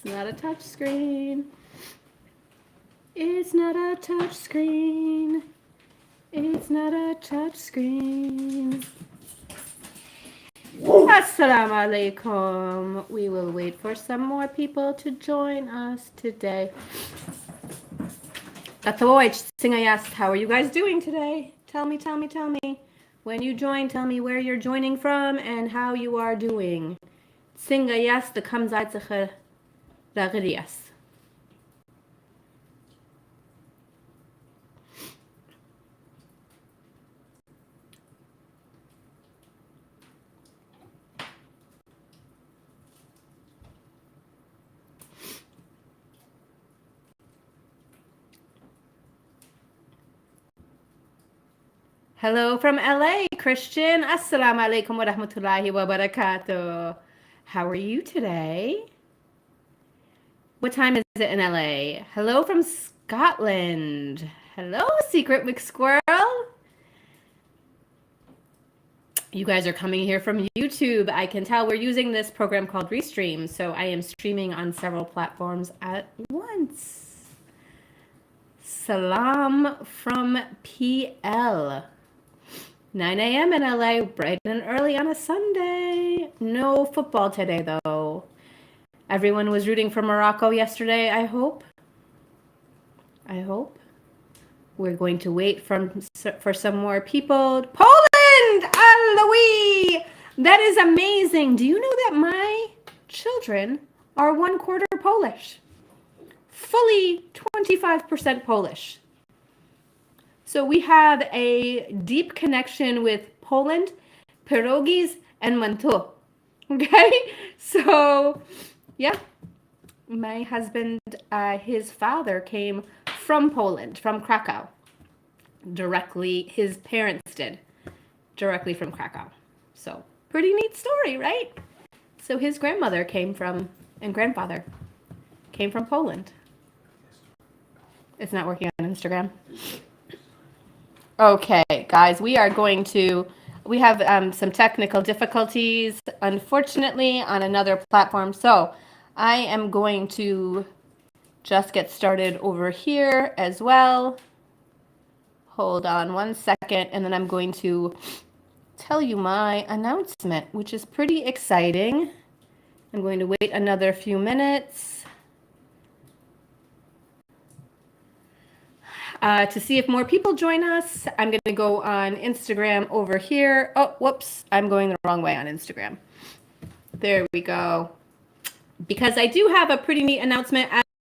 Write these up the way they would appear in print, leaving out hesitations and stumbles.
not a touch screen. It's not a touch screen. It's not a touch screen. Assalamu alaikum. We will wait for some more people to join us today. How are you guys doing today? Tell me. When you join, tell me where you're joining from and how you are doing. Singayas the kamzaitzacher ragrias. Hello from LA, Christian. Assalamu alaikum wa rahmatullahi wa barakatuh. How are you today? What time is it in LA? Hello from Scotland. Hello, Secret McSquirrel. You guys are coming here from YouTube. I can tell we're using this program called Restream, so I am streaming on several platforms at once. Salam from PL. 9 a.m. in LA, bright and early on a Sunday. No football today, though. Everyone was rooting for Morocco yesterday, I hope. We're going to wait for some more people. Poland! Aloui! That is amazing. Do you know that my children are 1/4 Polish? Fully 25% Polish. So we have a deep connection with Poland, pierogies, and manto. Okay? So, yeah. My husband, his father came from Poland, from Krakow. Directly, his parents did. Directly from Krakow. So, pretty neat story, right? So his grandmother and grandfather came from Poland. It's not working on Instagram. Okay, guys, we have some technical difficulties, unfortunately, on another platform. So I am going to just get started over here as well. Hold on one second, and then I'm going to tell you my announcement, which is pretty exciting. I'm going to wait another few minutes. To see if more people join us. I'm going to go on Instagram over here. Oh, whoops. I'm going the wrong way on Instagram. There we go. Because I do have a pretty neat announcement,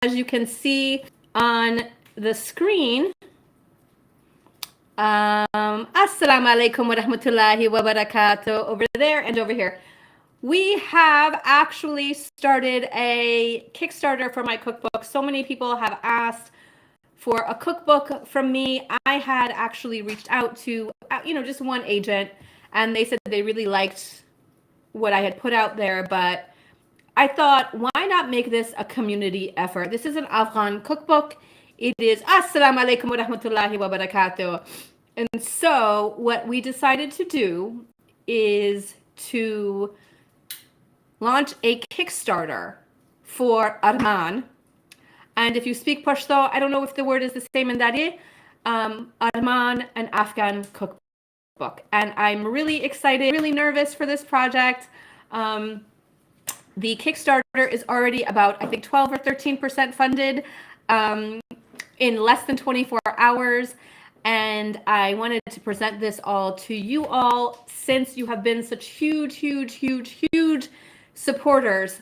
as you can see on the screen. Assalamu alaikum wa rahmatullahi wa barakatuh over there and over here. We have actually started a Kickstarter for my cookbook. So many people have asked for a cookbook from me. I had actually reached out to, just one agent, and they said they really liked what I had put out there, but I thought, why not make this a community effort? This is an Afghan cookbook. It is Assalamu alaikum wa rahmatullahi wa barakatuh. And so what we decided to do is to launch a Kickstarter for Arman. And if you speak Pashto, I don't know if the word is the same in Dari, Arman, an Afghan cookbook. And I'm really excited, really nervous for this project. The Kickstarter is already about, I think, 12 or 13% funded in less than 24 hours. And I wanted to present this all to you all since you have been such huge supporters.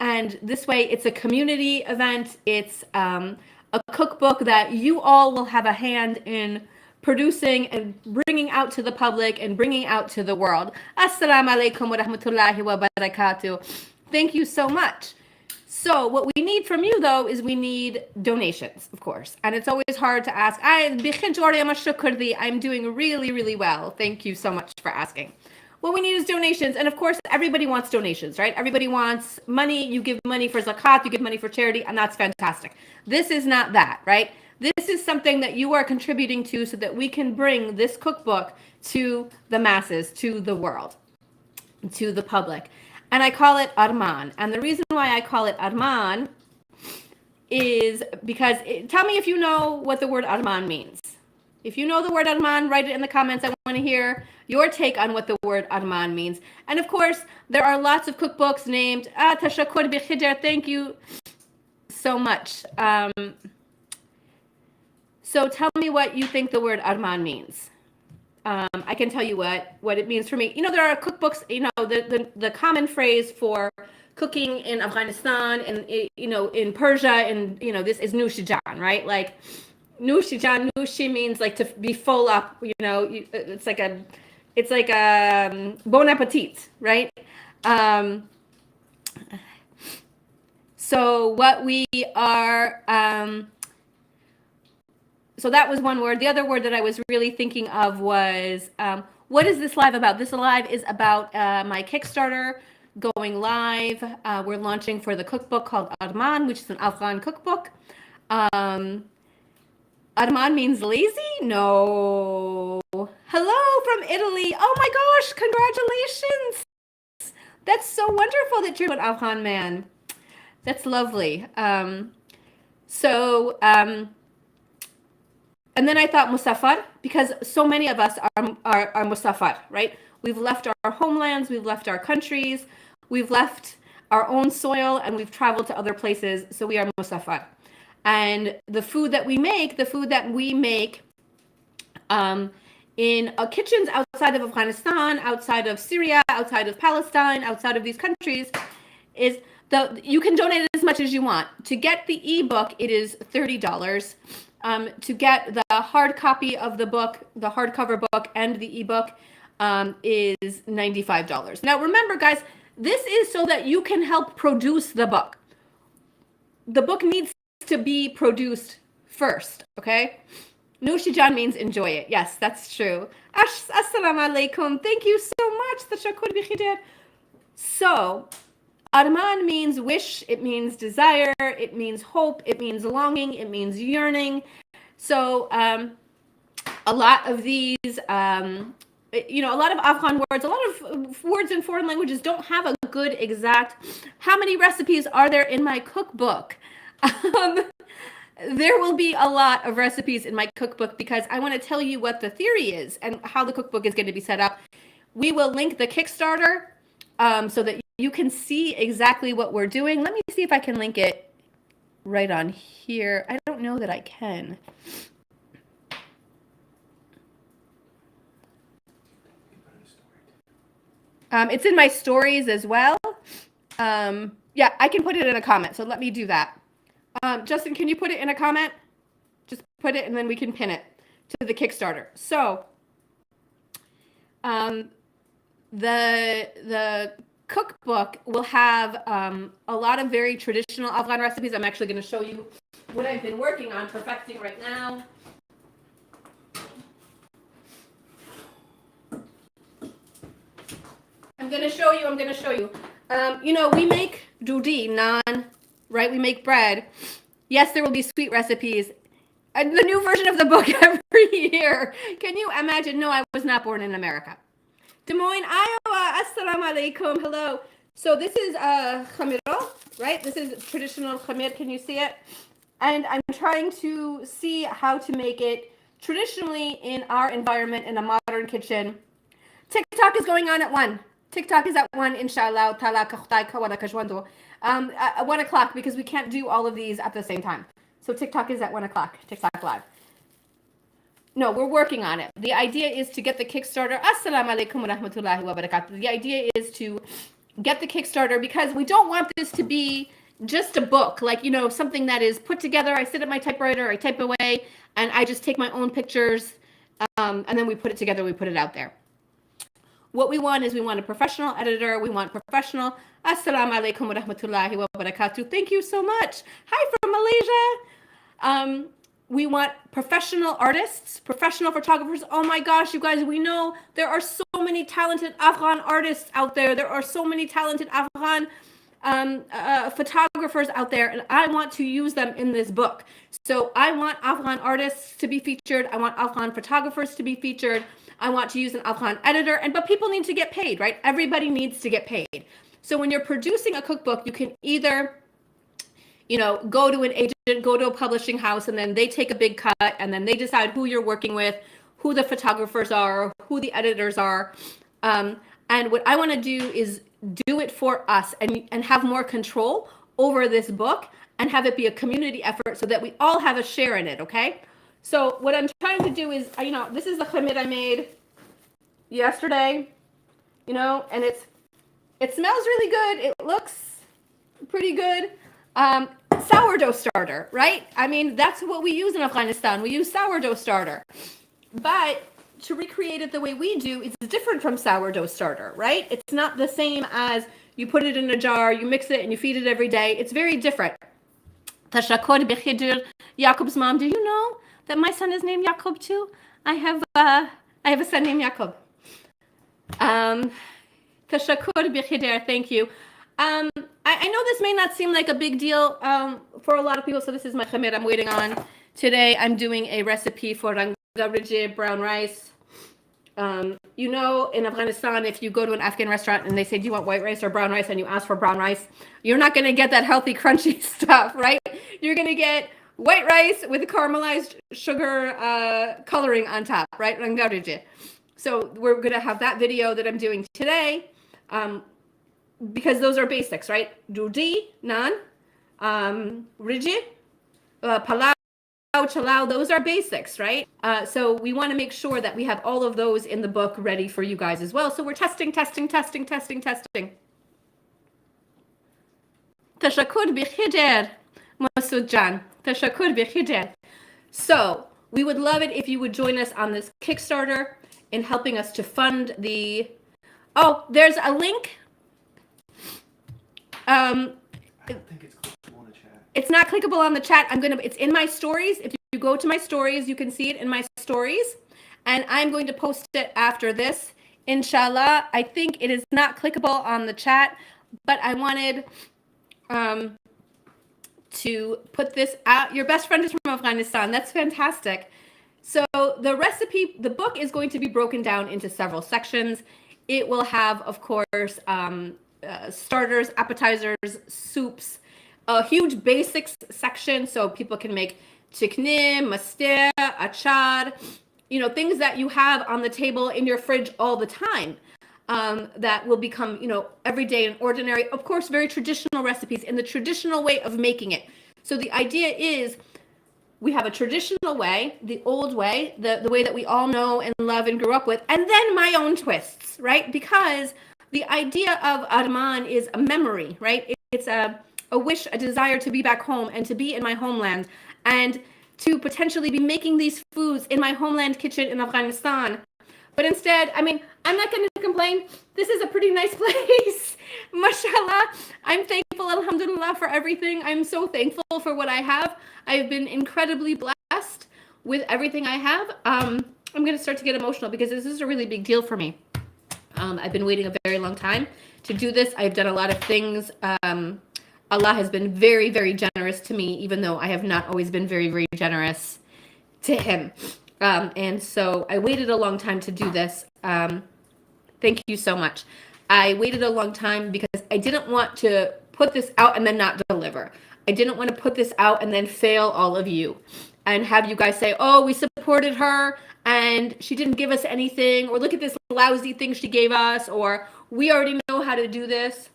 And this way, it's a community event. It's a cookbook that you all will have a hand in producing and bringing out to the public and bringing out to the world. Assalamu alaikum wa rahmatullahi wa barakatuh. Thank you so much. So what we need from you, though, is we need donations, of course. And it's always hard to ask. I'm doing really well. Thank you so much for asking. What we need is donations. And of course, everybody wants donations, right? Everybody wants money. You give money for zakat, you give money for charity, and that's fantastic. This is not that, right? This is something that you are contributing to so that we can bring this cookbook to the masses, to the world, to the public. and I call it Arman. And the reason why I call it Arman is because, tell me if you know what the word Arman means. If you know the word Arman, write it in the comments. I want to hear your take on what the word Arman means. And of course, there are lots of cookbooks named Tashakur Bikhidr. Thank you so much. So tell me what you think the word Arman means. I can tell you what it means for me. You know, there are cookbooks, you know, the common phrase for cooking in Afghanistan and, you know, in Persia, and, you know, this is Nushijan, right? Like, Nushijan, Nushi means like to be full up, you know, it's like a bon appetit, right? So what we are, so that was one word. The other word that I was really thinking of was, what is this live about? This live is about my Kickstarter going live. We're launching for the cookbook called Arman, which is an Afghan cookbook. Arman means lazy? No. Hello from Italy. Oh my gosh, congratulations. That's so wonderful that you're an Afghan man. That's lovely. And then I thought Musafar, because so many of us are Musafar, right? We've left our homelands, we've left our countries, we've left our own soil, and we've traveled to other places, so we are Musafar. And the food that we make in kitchens outside of Afghanistan, outside of Syria, outside of Palestine, outside of these countries, is you can donate as much as you want. To get the ebook, it is $30. To get the hard copy of the book, the hardcover book, and the ebook is $95. Now remember, guys, this is so that you can help produce the book. The book needs to be produced first, okay? Nushijan means enjoy it. Yes, that's true. Assalamu alaikum. Thank you so much. So, Arman means wish, it means desire, it means hope, it means longing, it means yearning. So a lot of these, you know, a lot of Afghan words, a lot of words in foreign languages don't have a good exact, how many recipes are there in my cookbook? There will be a lot of recipes in my cookbook because I want to tell you what the theory is and how the cookbook is going to be set up. We will link the Kickstarter so that you can see exactly what we're doing. Let me see if I can link it right on here. I don't know that I can. It's in my stories as well. Yeah, I can put it in a comment. So let me do that. Justin, can you put it in a comment? Just put it and then we can pin it to the Kickstarter. So the cookbook will have a lot of very traditional Afghan recipes. I'm actually going to show you what I've been working on perfecting right now. I'm going to show you. You know, we make dudi, naan, right? We make bread. Yes, there will be sweet recipes. The new version of the book every year. Can you imagine? No, I was not born in America. Des Moines, Iowa. Assalamu alaikum. Hello. So this is khamir, right? This is traditional khamir. Can you see it? And I'm trying to see how to make it traditionally in our environment in a modern kitchen. TikTok is going on at 1. TikTok is at 1, inshallah. At 1 o'clock, because we can't do all of these at the same time. So TikTok is at 1 o'clock. TikTok live. No, we're working on it. The idea is to get the Kickstarter. Assalamu alaikum wa rahmatullahi wa barakatuh. The idea is to get the Kickstarter because we don't want this to be just a book, like, you know, something that is put together. I sit at my typewriter, I type away, and I just take my own pictures, and then we put it together, we put it out there. What we want is we want a professional editor. We want professional. Assalamu alaikum wa rahmatullahi wa barakatuh. Thank you so much. Hi from Malaysia. We want professional artists, professional photographers. Oh my gosh, you guys, we know there are so many talented Afghan artists out there. There are so many talented Afghan photographers out there, and I want to use them in this book. So I want Afghan artists to be featured. I want Afghan photographers to be featured. I want to use an Afghan editor, but people need to get paid, right? Everybody needs to get paid. So when you're producing a cookbook, you can either go to an agent, go to a publishing house, and then they take a big cut, and then they decide who you're working with, who the photographers are, who the editors are. And what I want to do is do it for us and have more control over this book and have it be a community effort so that we all have a share in it, okay? So what I'm trying to do is, this is the chumid I made yesterday, and it smells really good. It looks pretty good. Sourdough starter, right? I mean, that's what we use in Afghanistan. We use sourdough starter. But to recreate it the way we do, it's different from sourdough starter, right? It's not the same as you put it in a jar, you mix it, and you feed it every day. It's very different. Tashakor b'chidur. Yaqub's mom, do you know that my son is named Yaqub too? I have a son named Yaqub. Tashakkur b'chidur, thank you. I know this may not seem like a big deal for a lot of people, so this is my chumid I'm waiting on. Today I'm doing a recipe for rangarije, brown rice. In Afghanistan, if you go to an Afghan restaurant and they say, do you want white rice or brown rice, and you ask for brown rice, you're not going to get that healthy, crunchy stuff, right? You're going to get white rice with caramelized sugar coloring on top, right? Rangarije. So we're going to have that video that I'm doing today. Because those are basics, right? Rudi, naan, riji, palau, chalao, those are basics, right? So we want to make sure that we have all of those in the book ready for you guys as well. So we're testing. Tashakkur b'chidur, Masud Jan. Tashakkur b'chidur. So we would love it if you would join us on this Kickstarter in helping us to fund the... Oh, there's a link. I don't think it's clickable on the chat. It's not clickable on the chat. It's in my stories. If you go to my stories, you can see it in my stories. And I'm going to post it after this. Inshallah. I think it is not clickable on the chat, but I wanted to put this out. Your best friend is from Afghanistan. That's fantastic. So the book is going to be broken down into several sections. It will have, of course, starters, appetizers, soups, a huge basics section so people can make chikne, master, achar, things that you have on the table in your fridge all the time that will become, everyday and ordinary. Of course, very traditional recipes in the traditional way of making it. So the idea is we have a traditional way, the old way, the way that we all know and love and grew up with, and then my own twists, right? Because the idea of Arman is a memory, right? It's a wish, a desire to be back home and to be in my homeland and to potentially be making these foods in my homeland kitchen in Afghanistan. But instead, I'm not going to complain. This is a pretty nice place. Mashallah. I'm thankful, alhamdulillah, for everything. I'm so thankful for what I have. I've been incredibly blessed with everything I have. I'm going to start to get emotional because this is a really big deal for me. I've been waiting a very long time to do this. I've done a lot of things. Allah has been very, very generous to me, even though I have not always been very, very generous to him. And so I waited a long time to do this. Thank you so much. I waited a long time because I didn't want to put this out and then not deliver. I didn't want to put this out and then fail all of you and have you guys say, oh, we supported her and she didn't give us anything, or look at this lousy thing she gave us, or we already know how to do this.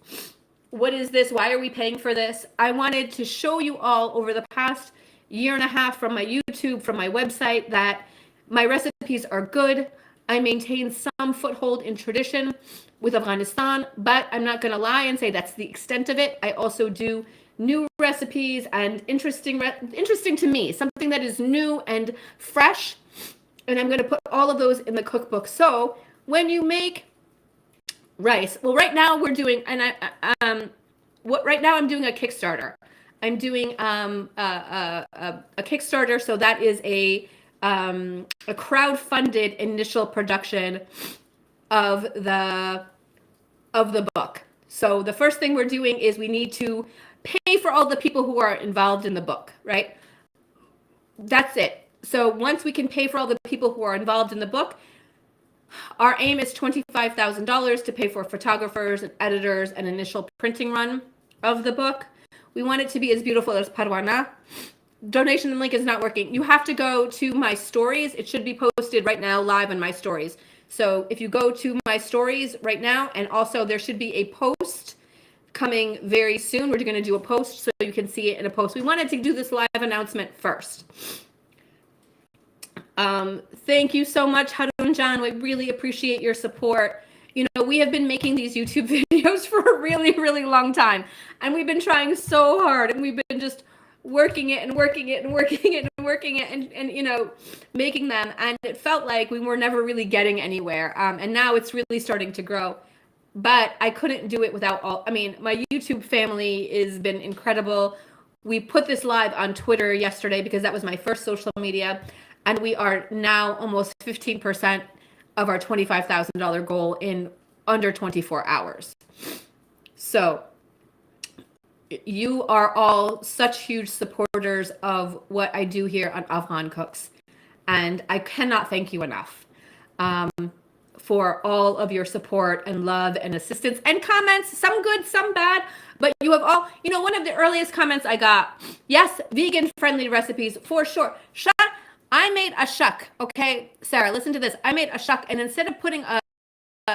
What is this? Why are we paying for this? I wanted to show you all over the past year and a half from my YouTube, from my website, that my recipes are good. I maintain some foothold in tradition with Afghanistan, but I'm not going to lie and say that's the extent of it. I also do new recipes and interesting to me, something that is new and fresh. And I'm going to put all of those in the cookbook. So when you make rice, well, right now we're doing, and right now I'm doing a Kickstarter. I'm doing a Kickstarter, so that is a crowd-funded initial production of the book. So the first thing we're doing is we need to pay for all the people who are involved in the book, right? That's it. So once we can pay for all the people who are involved in the book, Our aim is $25,000 to pay for photographers and editors and initial printing run of the book. We want it to be as beautiful as Parwana. Donation link is not working. You have to go to my stories. It should be posted right now live on my stories. So if you go to my stories right now, and also there should be a post coming very soon. We're going to do a post so you can see it in a post. We wanted to do this live announcement first. Thank you so much, Harun John. We really appreciate your support. You know, we have been making these YouTube videos for a really, really long time. And we've been trying so hard, and we've been just working it and working it and working it and working it and you know, making them. And it felt like we were never really getting anywhere. And now it's really starting to grow. But I couldn't do it without all, I mean, my YouTube family has been incredible. We put this live on Twitter yesterday because that was my first social media. And we are now almost 15% of our $25,000 goal in under 24 hours. So you are all such huge supporters of what I do here on Afghan Cooks. And I cannot thank you enough for all of your support and love and assistance and comments, some good, some bad. But you have all, you know, one of the earliest comments I got, yes, vegan friendly recipes for sure. I made a shuck, okay? Sarah, listen to this. I made a shuck, and instead of putting a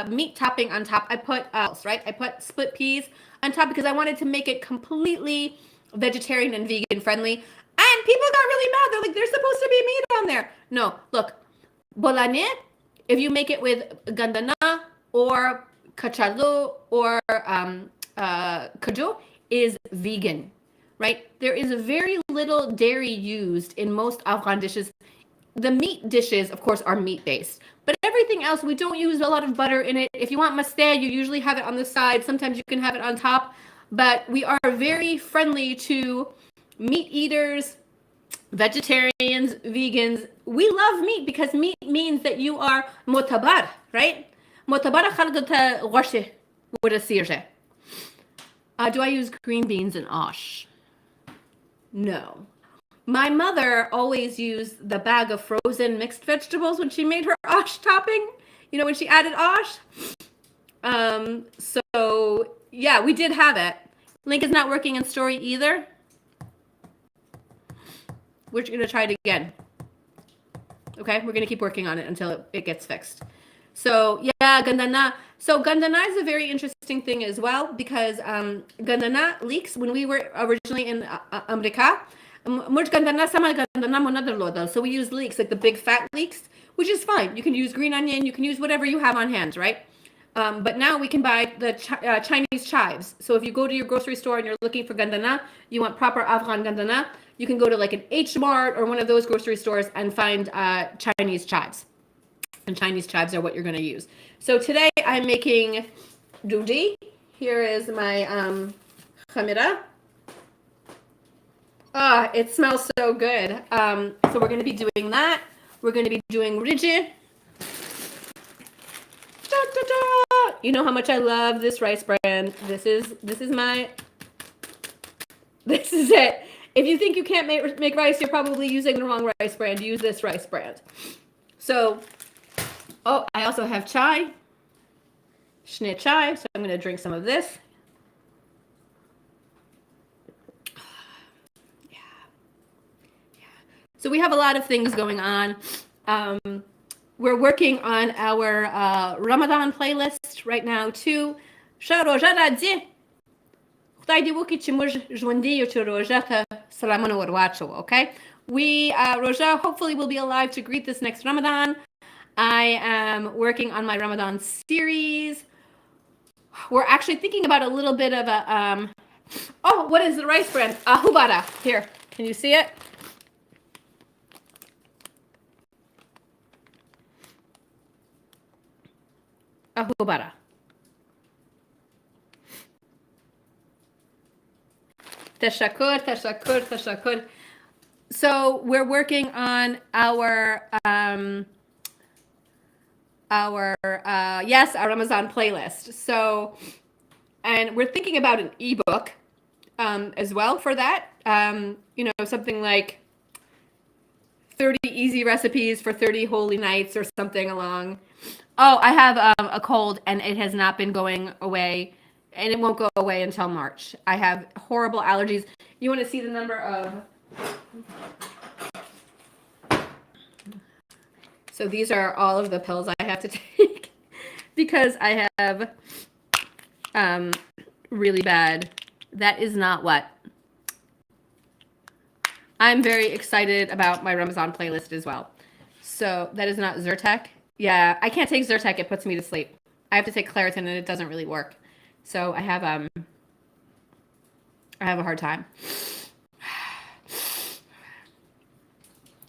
meat topping on top, I put, right? I put split peas on top because I wanted to make it completely vegetarian and vegan friendly. And people got really mad. They're like, there's supposed to be meat on there. No, look, bolane, if you make it with gandana or kachalu or kaju, is vegan. Right? There is a very little dairy used in most Afghan dishes. The meat dishes, of course, are meat-based. But everything else, we don't use a lot of butter in it. If you want mustard, you usually have it on the side. Sometimes you can have it on top. But we are very friendly to meat eaters, vegetarians, vegans. We love meat because meat means that you are motabar, right? Motabar khaldata washe wurasirje. Do I use green beans and ash? No. My mother always used the bag of frozen mixed vegetables when she made her ash topping. You know, when she added ash. So, yeah, we did have it. Link is not working in story either. We're going to try it again. Okay, we're going to keep working on it until it gets fixed. So, yeah, gandana. So, gandana is a very interesting thing as well because gandana leeks, when we were originally in America, so we use leeks, like the big fat leeks, which is fine. You can use green onion, you can use whatever you have on hand, right? But now we can buy the Chinese chives. So if you go to your grocery store and you're looking for gandana, you want proper Afghan gandana, you can go to like an H Mart or one of those grocery stores and find Chinese chives. And Chinese chives are what you're going to use. So today I'm making dudi. Here is my khamira. It smells so good. So we're going to be doing that. We're going to be doing riji. You know how much I love this rice brand. This is it. If you think you can't make rice, you're probably using the wrong rice brand. Use this rice brand. So, oh, I also have chai. Schnee chai. So I'm going to drink some of this. So we have a lot of things going on. We're working on our Ramadan playlist right now too. Okay? We, Roja, hopefully will be alive to greet this next Ramadan. I am working on my Ramadan series. We're actually thinking about a little bit of a, oh, what is the rice brand? Ahubara. Here, can you see it? Ahubara. Tashakur, tashakur, tashakur. So we're working on our Ramadan playlist. So, and we're thinking about an ebook as well for that. You know, something like 30 easy recipes for 30 holy nights or something along. Oh, I have a cold and it has not been going away and it won't go away until March. I have horrible allergies. You want to see the number of... So these are all of the pills I have to take because I have really bad. That is not what. I'm very excited about my Ramadan playlist as well. So that is not Zyrtec. Yeah, I can't take Zyrtec. It puts me to sleep. I have to take Claritin and it doesn't really work. So I have a hard time.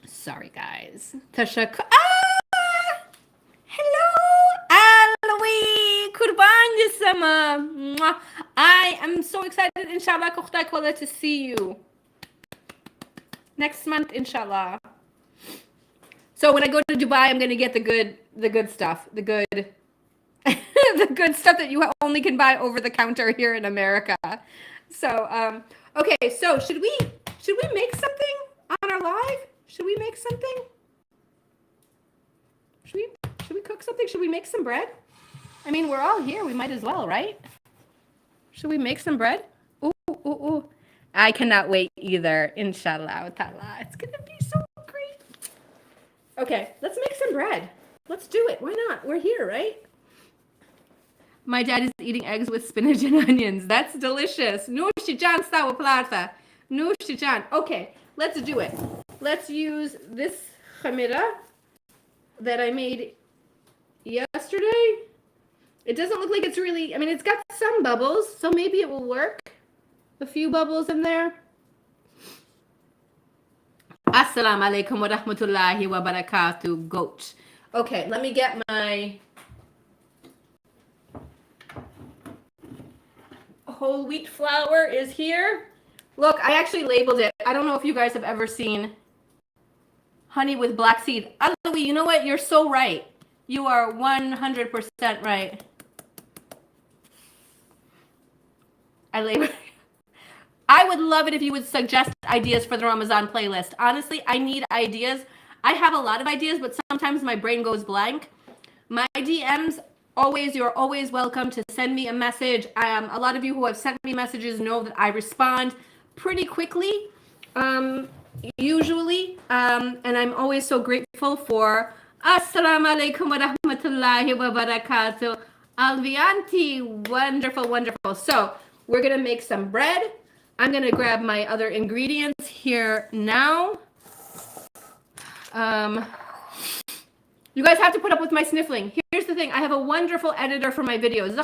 Sorry, guys. Tashak. Hello, Aloe. Kurban Yisama. I am so excited, inshallah, to see you next month, inshallah. So when I go to Dubai, I'm gonna get the good stuff, the good stuff that you only can buy over the counter here in America. So okay, so should we make something on our live? Should we make something? Should we cook something? Should we make some bread? I mean, we're all here. We might as well, right? Should we make some bread? Ooh, ooh, ooh. I cannot wait either. Inshallah ta'ala. It's gonna be so great. Okay, let's make some bread. Let's do it. Why not? We're here, right? My dad is eating eggs with spinach and onions. That's delicious. Nushi-chan stawa plata. Nushi-chan. Okay, let's do it. Let's use this khamira that I made yesterday. It doesn't look like it's really, I mean, it's got some bubbles, so maybe it will work. A few bubbles in there. Assalamu alaikum wa rahmatullahi wa barakatuh, goat. Okay, let me get my whole wheat flour is here. Look, I actually labeled it. I don't know if you guys have ever seen honey with black seed. Aloe, you know what? You're so right. You are 100% right. I would love it if you would suggest ideas for the Ramadan playlist. Honestly, I need ideas. I have a lot of ideas, but sometimes my brain goes blank. My DMs, you're always welcome to send me a message. A lot of you who have sent me messages know that I respond pretty quickly, usually. And I'm always so grateful for Assalamu alaikum wa rahmatullahi wa barakatuh. Alvianti, wonderful, wonderful. So we're going to make some bread. I'm going to grab my other ingredients here now. You guys have to put up with my sniffling. Here's the thing. I have a wonderful editor for my videos.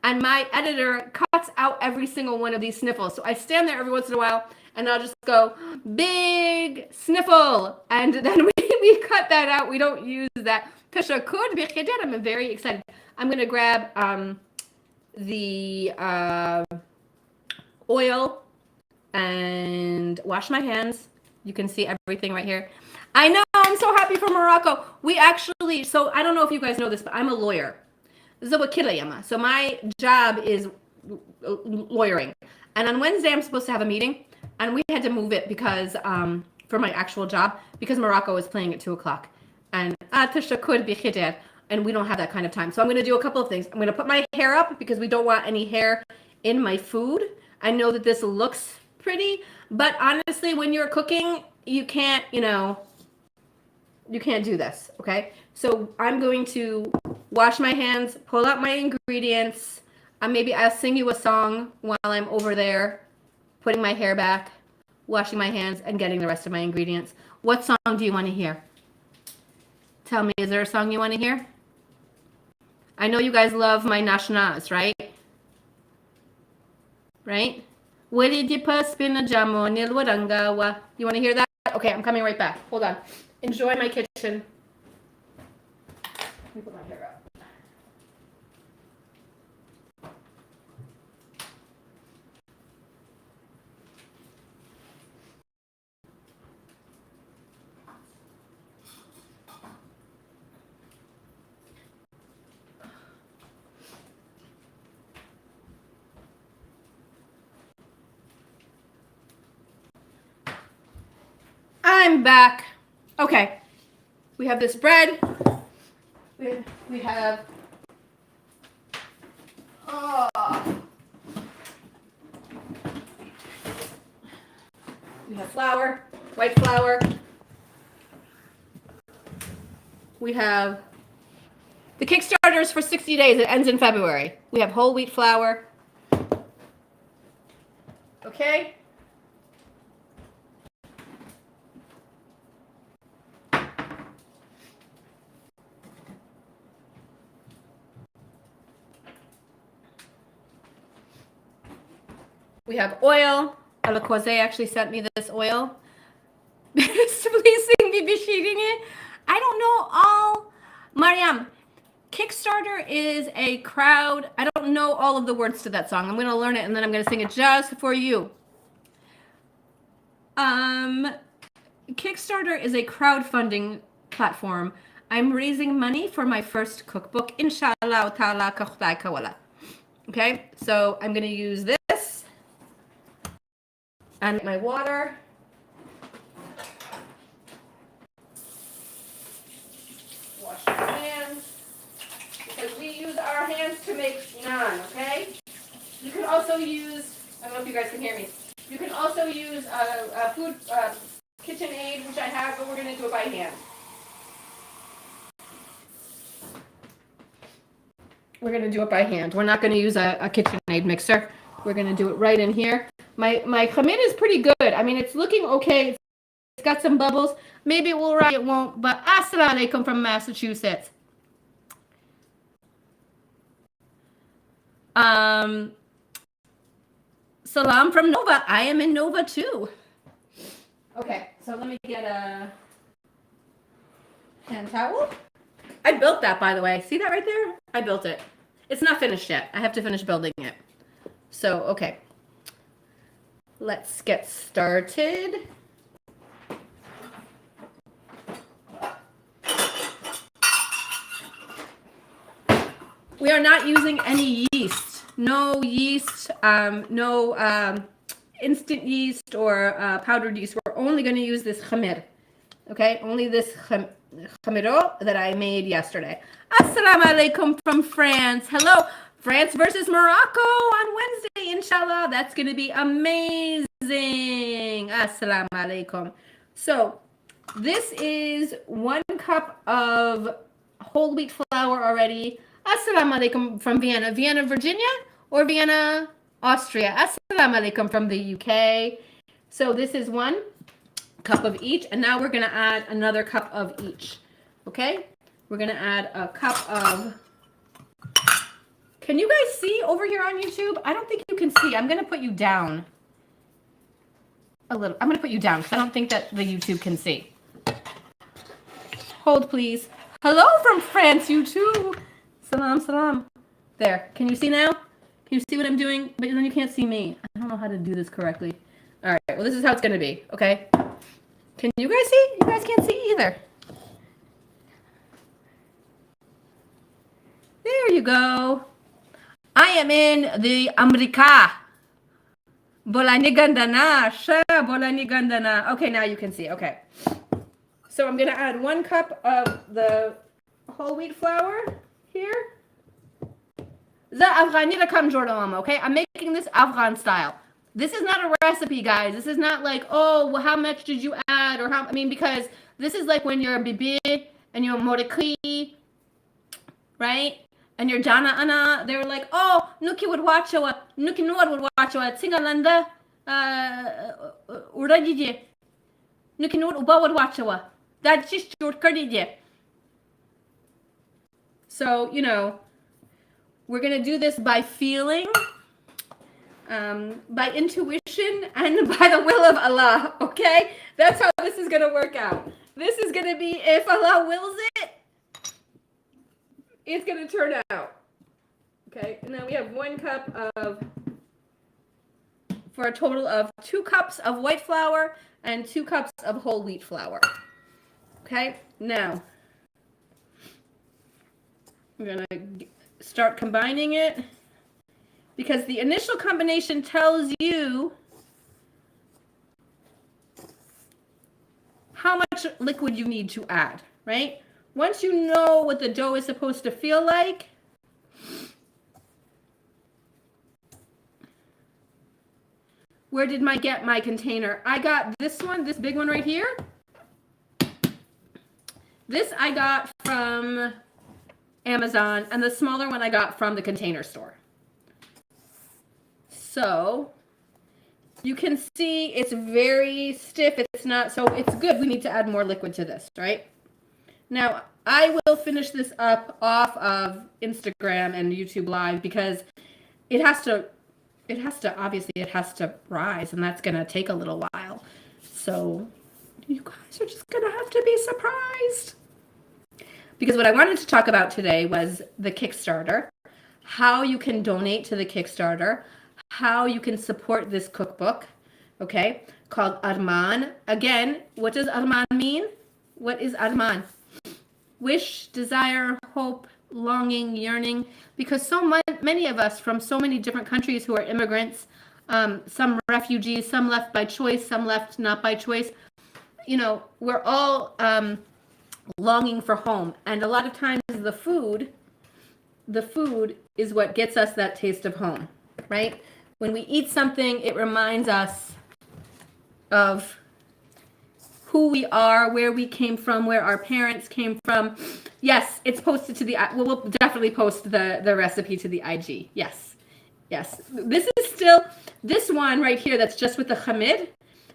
And my editor cuts out every single one of these sniffles. So I stand there every once in a while and I'll just go, big sniffle. And then we cut that out. We don't use that. I'm very excited. I'm going to grab the oil and wash my hands. You can see everything right here. I know, I'm so happy for Morocco. We actually, so I don't know if you guys know this, but I'm a lawyer. So my job is lawyering. And on Wednesday, I'm supposed to have a meeting. And we had to move it because, for my actual job, because Morocco is playing at 2 o'clock. And we don't have that kind of time. So I'm going to do a couple of things. I'm going to put my hair up because we don't want any hair in my food. I know that this looks pretty, but honestly, when you're cooking, you can't, you can't do this, okay? So I'm going to wash my hands, pull out my ingredients. Maybe I'll sing you a song while I'm over there, putting my hair back, washing my hands, and getting the rest of my ingredients. What song do you want to hear? Tell me, is there a song you want to hear? I know you guys love my nashnas, right? Right? You want to hear that? Okay, I'm coming right back. Hold on. Enjoy my kitchen. Let me put my hair up. I'm back. Okay. We have this bread. We have we have flour, white flour. We have the Kickstarter is for 60 days. It ends in February. We have whole wheat flour. Okay. We have oil. Alakoze actually sent me this oil. Please be beating it. I don't know all. Mariam, Kickstarter is a crowd. I don't know all of the words to that song. I'm going to learn it and then I'm going to sing it just for you. Kickstarter is a crowdfunding platform. I'm raising money for my first cookbook. Inshallah ta'ala kakhtai kawala. Okay, so I'm going to use this and my water. Wash my hands because we use our hands to make naan, okay? You can also use, I don't know if you guys can hear me, you can also use a food kitchen aid, which I have, but we're going to do it by hand. We're going to do it by hand. We're not going to use a KitchenAid mixer. We're going to do it right in here. My khamir is pretty good. I mean, it's looking okay. It's got some bubbles. Maybe it will rise, it won't. But assalamu alaikum from Massachusetts. Salam from Nova. I am in Nova too. Okay, so let me get a hand towel. I built that, by the way. See that right there? I built it. It's not finished yet. I have to finish building it. So, okay. Let's get started. We are not using any yeast. No yeast, no instant yeast or powdered yeast. We're only going to use this khamir. Okay, only this khamiro that I made yesterday. Assalamu alaikum from France. Hello, France versus Morocco on Wednesday, inshallah. That's going to be amazing. Assalamu alaikum. So, this is 1 cup of whole wheat flour already. Assalamu alaikum from Vienna. Vienna, Virginia or Vienna, Austria. Assalamu alaikum from the UK. So, this is 1 cup of each, and now we're going to add another cup of each. Okay, we're going to add a cup of, can you guys see over here on YouTube? I don't think you can see. I'm going to put you down a little. I'm going to put you down because I don't think that the YouTube can see. Hold please. Hello from France, you too. Salam, salam. There, can you see now? Can you see what I'm doing? But then you can't see me. I don't know how to do this correctly. All right, well, this is how it's going to be, okay? Can you guys see? You guys can't see either. There you go. I am in the America. Bolani gandana. Bolani gandana. Okay, now you can see. Okay. So I'm going to add 1 cup of the whole wheat flour here. Okay, I'm making this Afghan style. This is not a recipe, guys. This is not like, oh, well, how much did you add? Or how, I mean, because this is like when you're a bibi and you're moriki, right? And you're jana ana. They were like, oh, Nuki would watch you. Nuki Nuad would watch you. Singalanda, urajije. Nuki Nuad uba would watch you. That's just your kardije. So, you know, we're going to do this by feeling. By intuition and by the will of Allah, okay? That's how this is going to work out. This is going to be, if Allah wills it, it's going to turn out. Okay, and then we have 1 cup of, for a total of 2 cups of white flour and 2 cups of whole wheat flour. Okay, now, we're going to start combining it. Because the initial combination tells you how much liquid you need to add, right? once you know what the dough is supposed to feel like, where did I get my container? I got this one, this big one right here. This I got from Amazon, and the smaller one I got from the Container Store. So you can see it's very stiff. It's not, so it's good. We need to add more liquid to this, right? Now, I will finish this up off of Instagram and YouTube Live because it has to, obviously it has to rise, and that's going to take a little while. So you guys are just going to have to be surprised. Because what I wanted to talk about today was the Kickstarter, how you can donate to the Kickstarter, how you can support this cookbook, okay, called Arman. Again, what does Arman mean? What is Arman? Wish, desire, hope, longing, yearning. Because so many of us from so many different countries who are immigrants, some refugees, some left by choice, some left not by choice, you know, we're all longing for home. And a lot of times the food is what gets us that taste of home, right? When we eat something, it reminds us of who we are, where we came from, where our parents came from. Yes, it's posted to the, we'll definitely post the recipe to the IG. Yes. This is still, this one right here that's just with the hamid,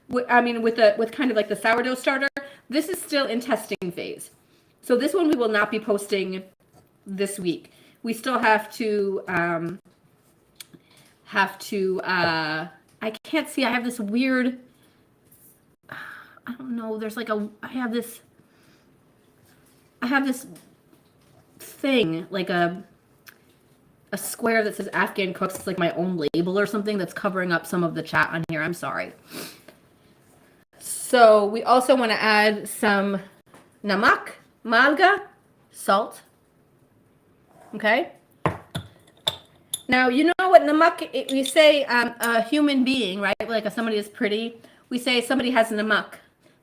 with kind of like the sourdough starter, this is still in testing phase. So this one we will not be posting this week. We still have to, I can't see, I have this weird, I don't know, there's like I have this thing, like a square that says Afghan Cooks. It's like my own label or something that's covering up some of the chat on here. I'm sorry. So we also want to add some namak, malga, salt. Okay. Now, you know what namak, we say a human being, right? Like if somebody is pretty, we say somebody has namak.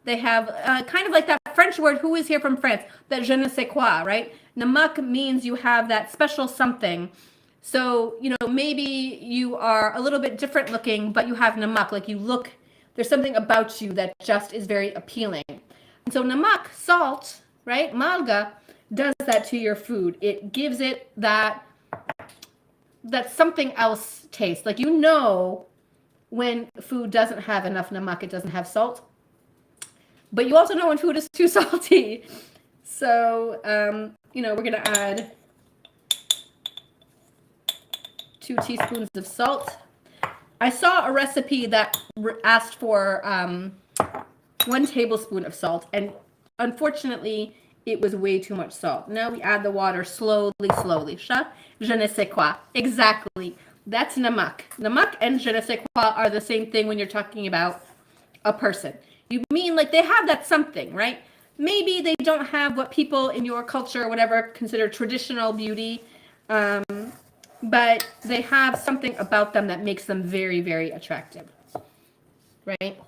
They have kind of like that French word, who is here from France? That je ne sais quoi, right? Namak means you have that special something. So, you know, maybe you are a little bit different looking, but you have namak, like you look, there's something about you that just is very appealing. And so namak, salt, right? Malga does that to your food. It gives it that something else taste. Like, you know, when food doesn't have enough namak, it doesn't have salt. But you also know when food is too salty. So, you know, we're going to add 2 teaspoons of salt. I saw a recipe that asked for 1 tablespoon of salt, and unfortunately, it was way too much salt. Now we add the water slowly. Je ne sais quoi. Exactly. That's namak. Namak and je ne sais quoi are the same thing when you're talking about a person. You mean like they have that something, right? Maybe they don't have what people in your culture or whatever consider traditional beauty, but they have something about them that makes them very, very attractive, right?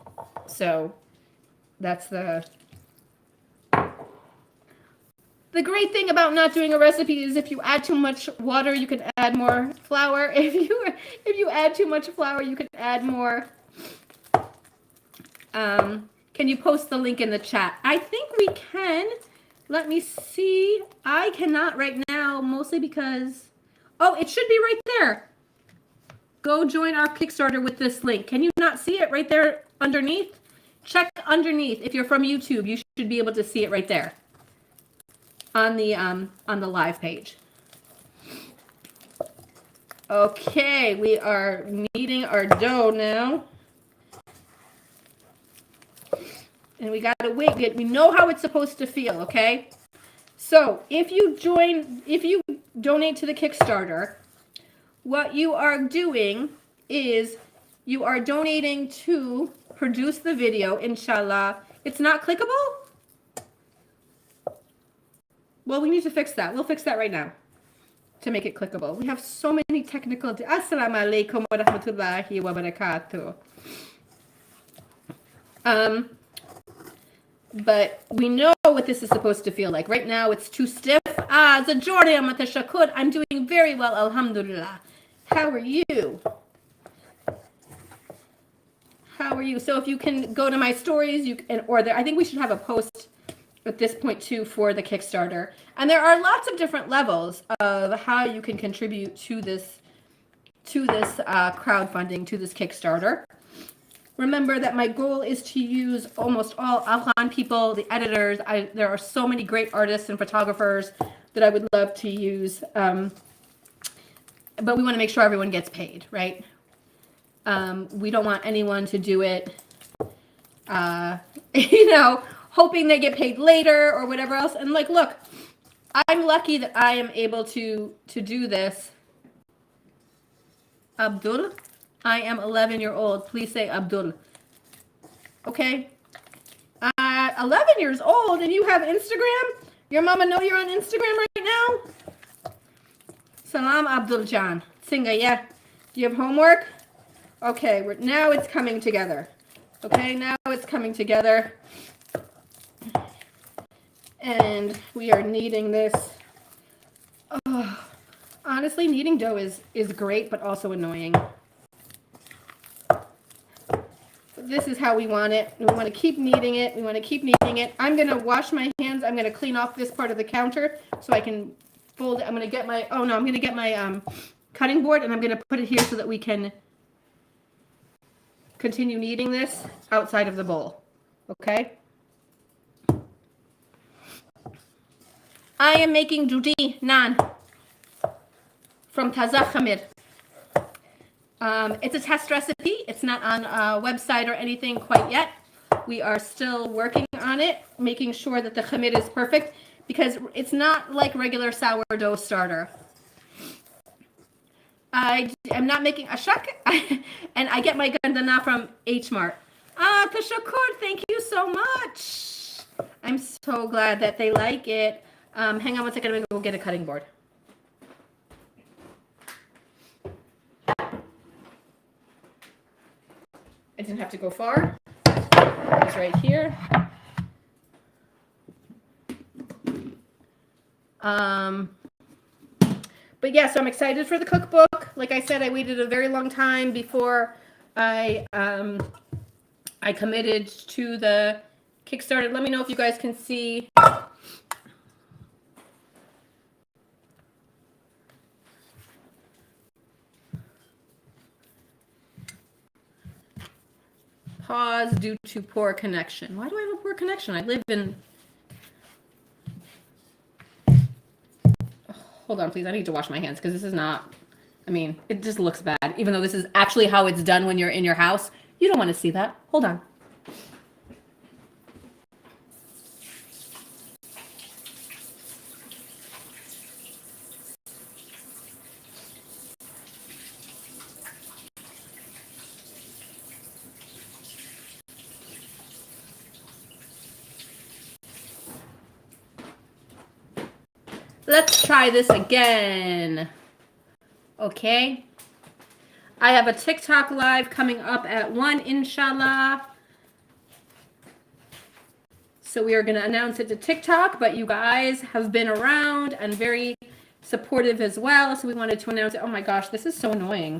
So that's the great thing about not doing a recipe is if you add too much water, you can add more flour. If you add too much flour, you can add more. Can you post the link in the chat? I think we can. Let me see. I cannot right now, mostly because, oh, it should be right there. Go join our Kickstarter with this link. Can you not see it right there underneath? Check underneath. If you're from YouTube, you should be able to see it right there on the live page. Okay, we are kneading our dough now. And we got to wait. We know how it's supposed to feel, okay? So if you donate to the Kickstarter, what you are doing is you are donating to produce the video, inshallah. It's not clickable? Well, we need to fix that. We'll fix that right now to make it clickable. We have so many technical... Assalamu alaikum wa rahmatullahi wa barakatuh. But we know with this is supposed to feel like. Right now, it's too stiff. I'm doing very well, alhamdulillah. How are you? How are you? So if you can go to my stories, I think we should have a post at this point too for the Kickstarter. And there are lots of different levels of how you can contribute to this crowdfunding, to this Kickstarter. Remember that my goal is to use almost all Afghan people, the editors. There are so many great artists and photographers that I would love to use. But we want to make sure everyone gets paid, right? We don't want anyone to do it, hoping they get paid later or whatever else. And like, look, I'm lucky that I am able to do this. Abdul, I am 11-year-old. Please say Abdul. Okay. 11 years old and you have Instagram? Your mama know you're on Instagram right now? Salam Abdul Jan. Singa, yeah. Do you have homework? Okay, now it's coming together. Okay, now it's coming together. And we are kneading this. Oh, honestly, kneading dough is great, but also annoying. This is how we want it. We want to keep kneading it. We want to keep kneading it. I'm going to wash my hands. I'm going to clean off this part of the counter so I can fold it. I'm going to get my, I'm going to get my cutting board, and I'm going to put it here so that we can continue kneading this outside of the bowl. Okay? I am making dudi naan from taza khamir. It's a test recipe. It's not on a website or anything quite yet. We are still working on it, making sure that the khamir is perfect, because it's not like regular sourdough starter. I am not making a shak, and I get my gandana from H Mart. Tashakur, thank you so much. I'm so glad that they like it. Hang on one second, I'm going to go get a cutting board. I didn't have to go far. It's right here. But yeah, so I'm excited for the cookbook. Like I said, I waited a very long time before I committed to the Kickstarter. Let me know if you guys can see. Pause due to poor connection. Why do I have a poor connection? I live in... Hold on, please. I need to wash my hands because this is not... I mean, it just looks bad. Even though this is actually how it's done when you're in your house. You don't want to see that. Hold on. Let's try this again. Okay. I have a TikTok live coming up at 1, inshallah. So we are going to announce it to TikTok, but you guys have been around and very supportive as well. So we wanted to announce it. Oh my gosh, this is so annoying.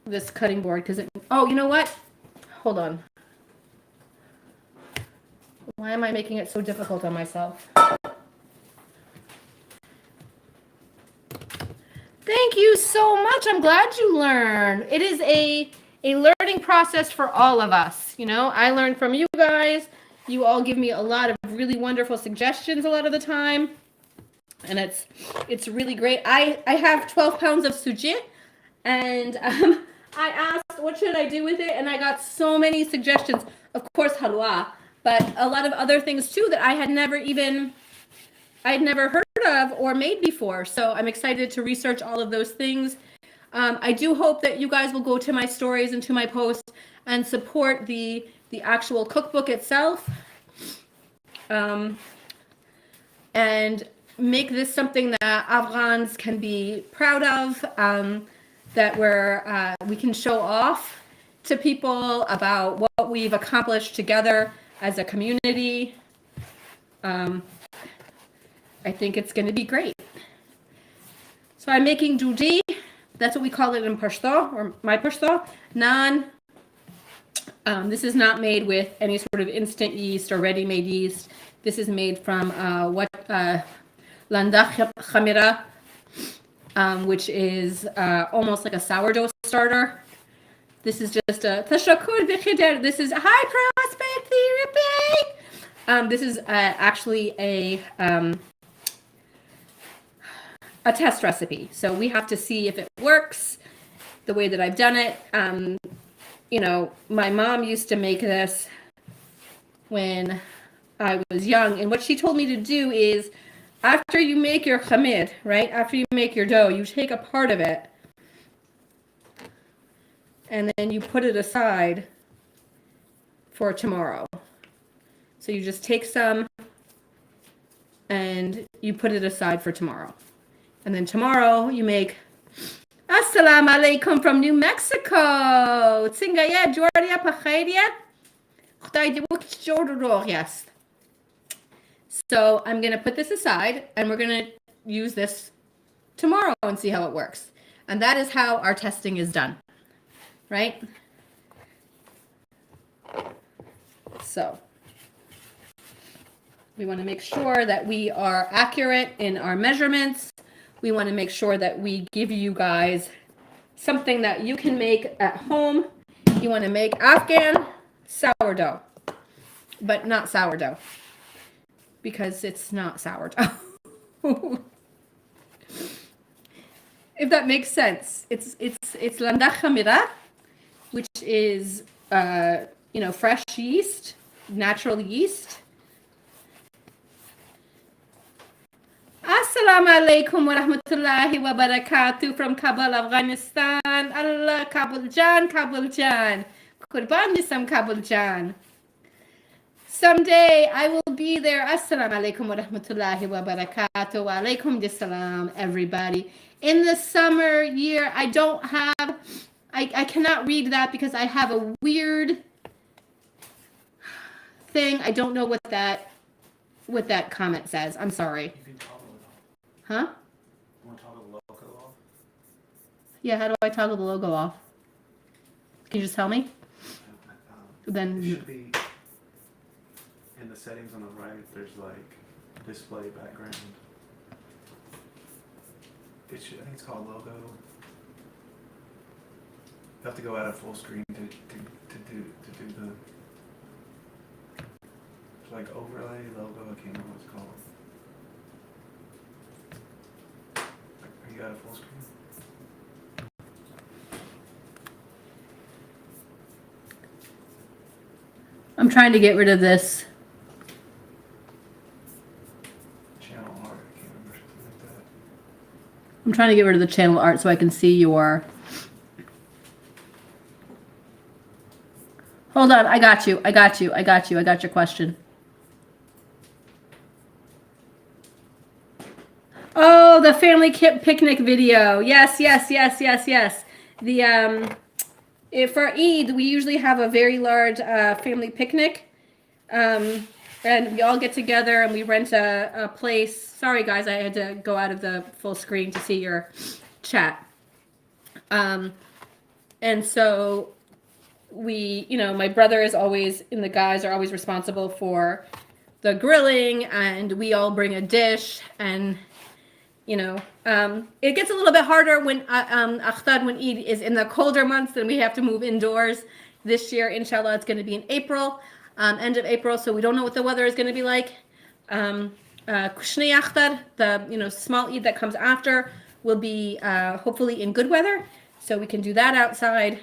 This cutting board, because oh, you know what? Hold on. Why am I making it so difficult on myself? Thank you so much. I'm glad you learned. It is a learning process for all of us. You know, I learn from you guys. You all give me a lot of really wonderful suggestions a lot of the time. And it's really great. I have 12 pounds of suji, and I asked what should I do with it, and I got so many suggestions. Of course, halwa, but a lot of other things too that I had never heard of or made before. So I'm excited to research all of those things. I do hope that you guys will go to my stories and to my posts and support the actual cookbook itself, and make this something that Afghans can be proud of, that we can show off to people about what we've accomplished together as a community. I think it's going to be great. So I'm making doudi. That's what we call it in Pashto, or my Pashto. Naan. This is not made with any sort of instant yeast or ready-made yeast. This is made from landa khamira, which is almost like a sourdough starter. This is just a tashakur b'chider. This is high prosperity. This is actually a test recipe. So we have to see if it works the way that I've done it. You know, my mom used to make this when I was young. And what she told me to do is after you make your khamid, right? After you make your dough, you take a part of it and then you put it aside for tomorrow. So you just take some and you put it aside for tomorrow. And then tomorrow you make Assalamu alaikum from New Mexico. Tsingaya Jordia Pachedia. Yes. So I'm going to put this aside and we're going to use this tomorrow and see how it works. And that is how our testing is done. Right? So we want to make sure that we are accurate in our measurements. We want to make sure that we give you guys something that you can make at home. You want to make Afghan sourdough, but not sourdough because it's not sourdough. If that makes sense. It's landa khamira, which is fresh yeast, natural yeast. Assalamu alaikum wa rahmatullahi wa barakatuh from Kabul, Afghanistan. Allah, Kabul Jan. Qurban nisam Kabul Jan. Someday I will be there. Assalamu alaikum wa rahmatullahi wa barakatuh. Wa alaikum salam, everybody. In the summer year, I cannot read that because I have a weird thing. I don't know what that comment says. I'm sorry. Huh? You want to toggle the logo off? Yeah, how do I toggle the logo off? Can you just tell me? Then it should be in the settings on the right. There's like display background. I think it's called logo. You have to go out of full screen to do the like overlay logo. I can't remember what it's called. Are you out of full screen? I'm trying to get rid of this. Channel art. I can't remember something like that. I'm trying to get rid of the channel art so I can see your... Hold on, I got you. I got your question. Oh, the family picnic video. Yes. For Eid, we usually have a very large family picnic. And we all get together and we rent a place. Sorry, guys, I had to go out of the full screen to see your chat. And so we, my brother is always, and the guys are always responsible for the grilling, and we all bring a dish, and it gets a little bit harder when Akhtar, when Eid is in the colder months, and we have to move indoors. This year, inshallah, it's going to be in April, end of April, so we don't know what the weather is going to be like. Kushnei Akhtar, the small Eid that comes after, will be hopefully in good weather, so we can do that outside.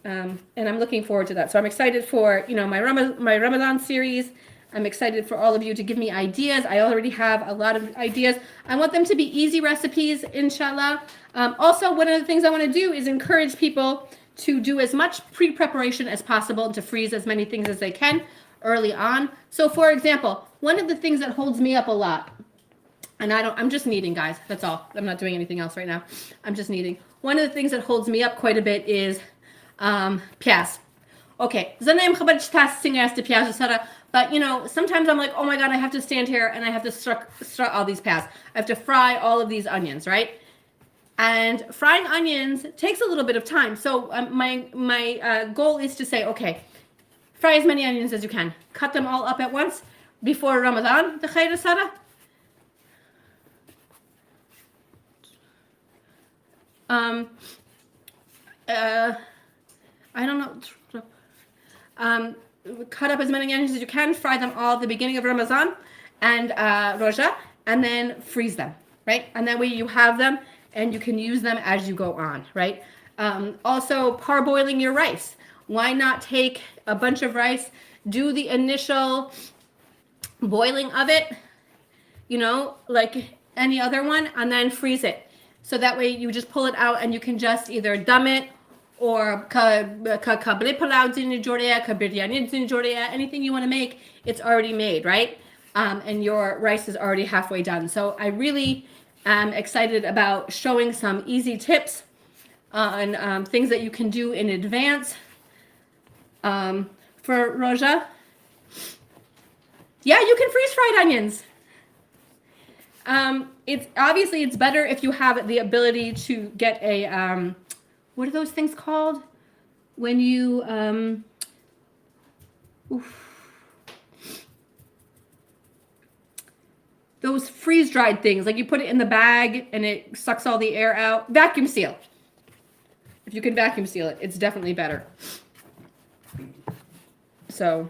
And I'm looking forward to that. So I'm excited for my Ramadan series. I'm excited for all of you to give me ideas. I already have a lot of ideas. I want them to be easy recipes, inshallah. Also, one of the things I want to do is encourage people to do as much pre-preparation as possible and to freeze as many things as they can early on. So for example, one of the things that holds me up a lot, and I'm just kneading, guys. That's all. I'm not doing anything else right now. I'm just kneading. One of the things that holds me up quite a bit is piaz. Okay, zanem khabar chtas singa este piaz sara But sometimes I'm like, oh my God, I have to stand here and I have to strut all these paths. I have to fry all of these onions, right? And frying onions takes a little bit of time. So my goal is to say, okay, fry as many onions as you can. Cut them all up at once before Ramadan, the Khair Sarah. I don't know. Cut up as many onions as you can. Fry them all at the beginning of Ramadan and Roja, and then freeze them, right? And that way you have them and you can use them as you go on, right? Also, parboiling your rice. Why not take a bunch of rice, do the initial boiling of it, like any other one, and then freeze it. So that way you just pull it out and you can just either dum it or kabli palau din jodia, biryani din jodia, anything you want to make, it's already made, right? And your rice is already halfway done. So I really am excited about showing some easy tips on things that you can do in advance for Roja. Yeah, you can freeze fried onions. It's better if you have the ability to get a what are those things called when you those freeze dried things, like you put it in the bag and it sucks all the air out. Vacuum seal. If you can vacuum seal it, it's definitely better. So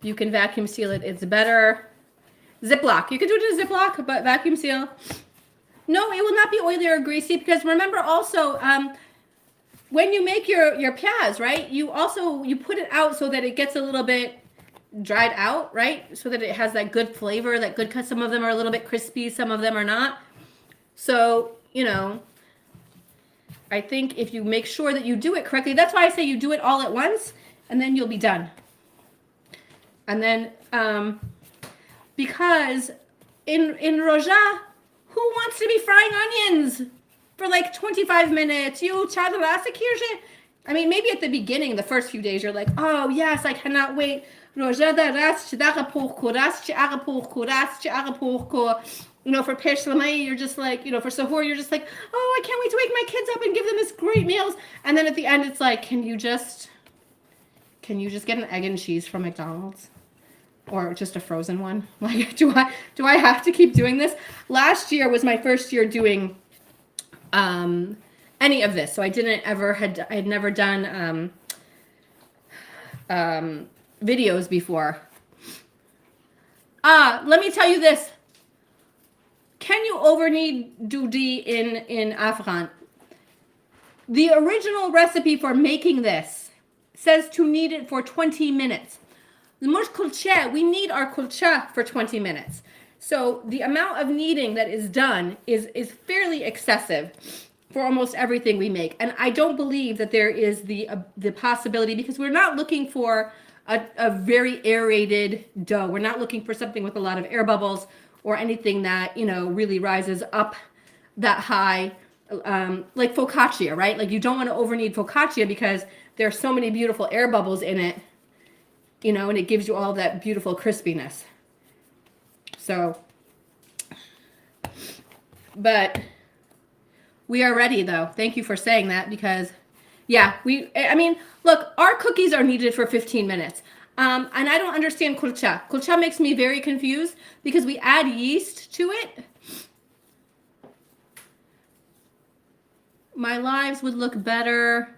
you can vacuum seal it, it's better. Ziploc. You can do it in a Ziploc, but vacuum seal. No, it will not be oily or greasy, because remember also, when you make your piaz, right, you put it out so that it gets a little bit dried out, right, so that it has that good flavor, that good cut. Some of them are a little bit crispy, some of them are not. So, I think if you make sure that you do it correctly, that's why I say you do it all at once, and then you'll be done. And then, because in Roja, who wants to be frying onions for like 25 minutes? I mean, maybe at the beginning, the first few days, you're like, oh yes, I cannot wait. Roja da ras for Pesh Lamai, you're just like, for Sahur, you're just like, oh, I can't wait to wake my kids up and give them this great meals. And then at the end, it's like, can you just get an egg and cheese from McDonald's? Or just a frozen one? Like, do I have to keep doing this? Last year was my first year doing any of this, so I had never done videos before. Let me tell you this. Can you overknead dudi in Afghan? The original recipe for making this says to knead it for 20 minutes. We need our kulcha for 20 minutes. So the amount of kneading that is done is fairly excessive for almost everything we make. And I don't believe that there is the possibility, because we're not looking for a very aerated dough. We're not looking for something with a lot of air bubbles or anything that, really rises up that high, like focaccia, right? Like you don't want to overknead focaccia because there's so many beautiful air bubbles in it. And it gives you all that beautiful crispiness. So, but we are ready though. Thank you for saying that, because yeah, look, our cookies are kneaded for 15 minutes. And I don't understand kulcha. Kulcha makes me very confused because we add yeast to it. My lives would look better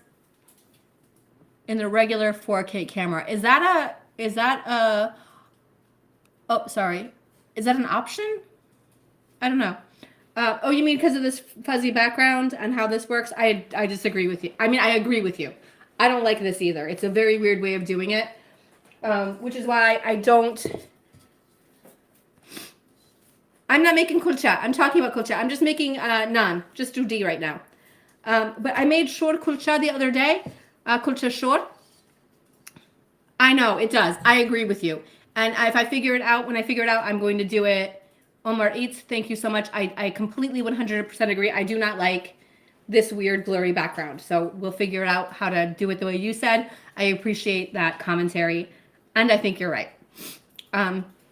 in the regular 4K camera. Is that an option? I don't know. Oh, you mean because of this fuzzy background and how this works? I disagree with you. I mean, I agree with you. I don't like this either. It's a very weird way of doing it, which is why I'm not making kulcha. I'm talking about kulcha. I'm just making naan, just dudi right now. But I made shor kulcha the other day. Kulcha shor. I know, it does. I agree with you. And when I figure it out, I'm going to do it. Omar Eats, thank you so much. I completely 100% agree. I do not like this weird blurry background. So we'll figure out how to do it the way you said. I appreciate that commentary, and I think you're right.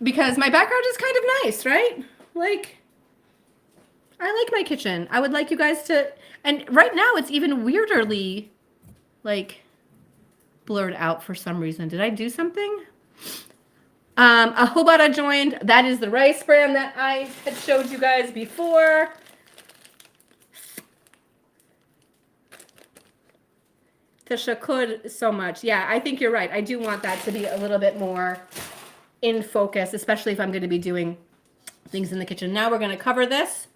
Because my background is kind of nice, right? Like, I like my kitchen. I would like you guys to, and right now it's even weirderly, like, blurred out for some reason. Did I do something? Ahobara joined. That is the rice bran that I had showed you guys before. Tashakud so much. Yeah, I think you're right. I do want that to be a little bit more in focus, especially if I'm going to be doing things in the kitchen. Now we're going to cover this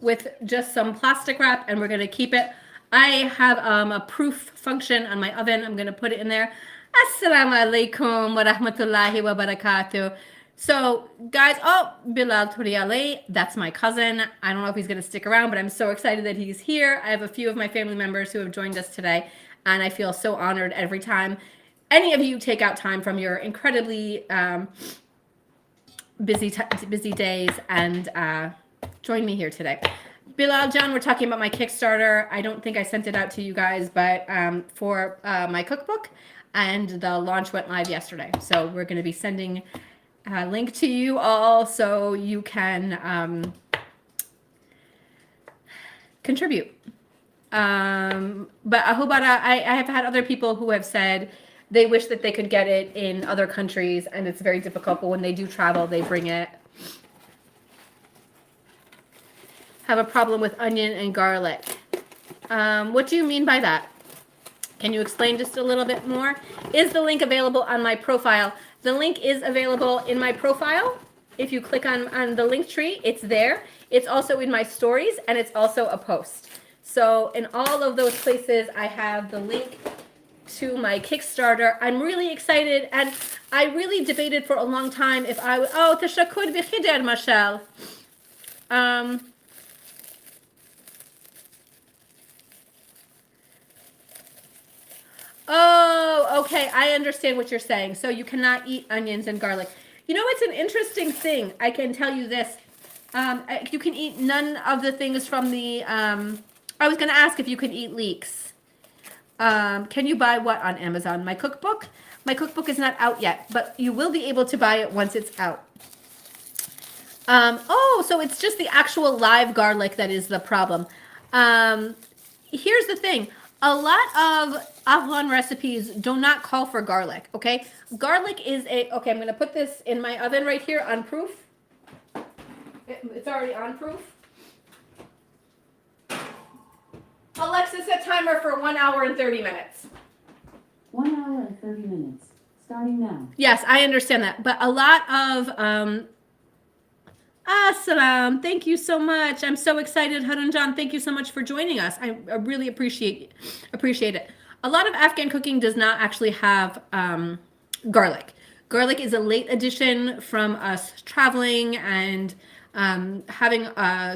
with just some plastic wrap, and we're going to keep it. I have a proof function on my oven. I'm going to put it in there. Assalamu alaikum wa rahmatullahi wa barakatuh. So, guys, Bilal Turiale, that's my cousin. I don't know if he's going to stick around, but I'm so excited that he's here. I have a few of my family members who have joined us today, and I feel so honored every time any of you take out time from your incredibly busy days and join me here today. Bilal John, we're talking about my Kickstarter. I don't think I sent it out to you guys, but for my cookbook, and the launch went live yesterday. So we're going to be sending a link to you all so you can contribute. But Ahobara, I have had other people who have said they wish that they could get it in other countries, and it's very difficult, but when they do travel, they bring it. Have a problem with onion and garlic. What do you mean by that? Can you explain just a little bit more? Is the link available on my profile? The link is available in my profile. If you click on the link tree, it's there. It's also in my stories, and it's also a post. So in all of those places, I have the link to my Kickstarter. I'm really excited, and I really debated for a long time if I would. Oh, Tashakud b'chider, Mashal. Oh, okay. I understand what you're saying. So you cannot eat onions and garlic. You know, it's an interesting thing. I can tell you this. You can eat none of the things from the. I was going to ask if you can eat leeks. Can you buy what on Amazon? My cookbook? My cookbook is not out yet, but you will be able to buy it once it's out. So it's just the actual live garlic that is the problem. Here's the thing. A lot of Afghan recipes do not call for garlic, okay? Garlic is okay, I'm going to put this in my oven right here on proof. It's already on proof. Alexa, set timer for 1 hour and 30 minutes. 1 hour and 30 minutes, starting now. Yes, I understand that. But a lot of Assalam, thank you so much. I'm so excited. Harun John, thank you so much for joining us. I really appreciate it. A lot of Afghan cooking does not actually have garlic. Garlic is a late addition from us traveling and having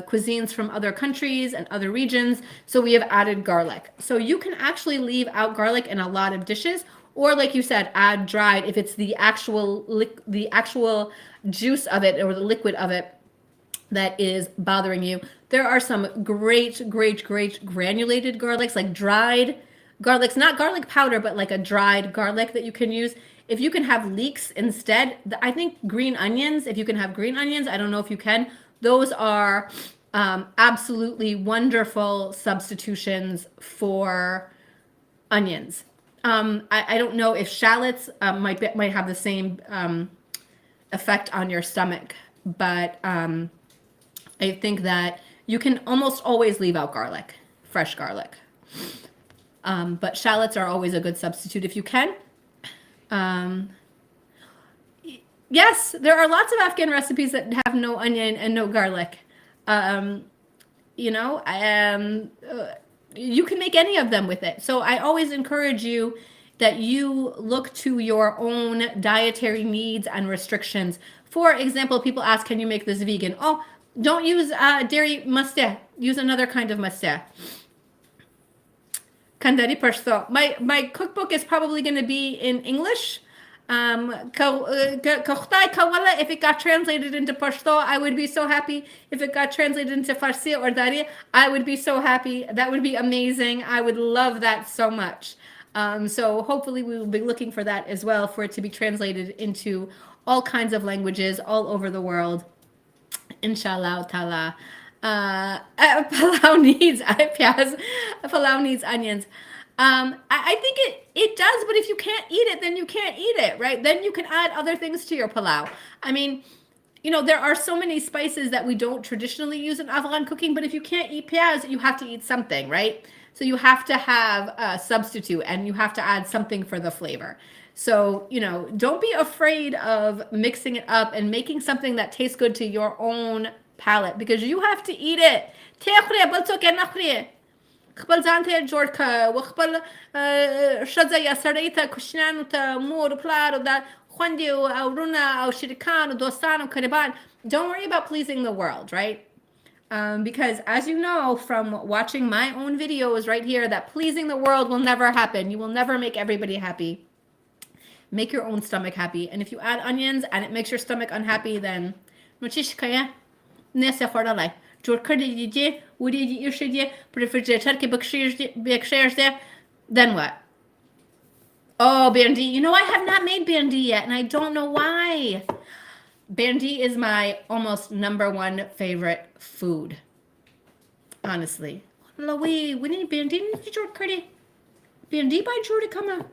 cuisines from other countries and other regions. So we have added garlic. So you can actually leave out garlic in a lot of dishes, or like you said, add dried if it's the actual juice of it or the liquid of it that is bothering you. There are some great granulated garlics, like dried garlics, not garlic powder, but like a dried garlic that you can use. If you can have leeks instead, I think green onions, if you can have green onions, I don't know if you can, those are absolutely wonderful substitutions for onions. I don't know if shallots might have the same effect on your stomach, but I think that you can almost always leave out garlic, fresh garlic. But shallots are always a good substitute if you can. Yes, there are lots of Afghan recipes that have no onion and no garlic. You can make any of them with it. So I always encourage you that you look to your own dietary needs and restrictions. For example, people ask, can you make this vegan? Oh, don't use dairy musteh. Use another kind of musteh. Kandari Pashto. My cookbook is probably going to be in English. If it got translated into Pashto, I would be so happy. If it got translated into Farsi or Dari, I would be so happy. That would be amazing. I would love that so much. So hopefully we will be looking for that as well, for it to be translated into all kinds of languages all over the world. Inshallah ta'ala. Palau needs pyaz. Palau needs onions. I think it does, but if you can't eat it, then you can't eat it, right? Then you can add other things to your palau. I mean, there are so many spices that we don't traditionally use in Afghan cooking, but if you can't eat pyaz, you have to eat something, right? So you have to have a substitute, and you have to add something for the flavor. So, don't be afraid of mixing it up and making something that tastes good to your own palate, because you have to eat it. خپل ځان ته جوړ کړه و خپل ښځه یا سړی ته کوشنیانو ته مور پلار او د خوندې او ورونه او شریکان او دوستان او قریبان. Don't worry about pleasing the world, right? Because as you know from watching my own videos right here, that pleasing the world will never happen. You will never make everybody happy. Make your own stomach happy. And if you add onions and it makes your stomach unhappy, then جوړ کړی دی وړي دی ایښی دی په ریفریجریټر کې بکشیږ دی. Then what? Oh, bandi. I have not made bandi yet, and I don't know why. Bandi is my almost number one favorite food, honestly. We need bandi. جوړ کړی bandi by جوړ کما.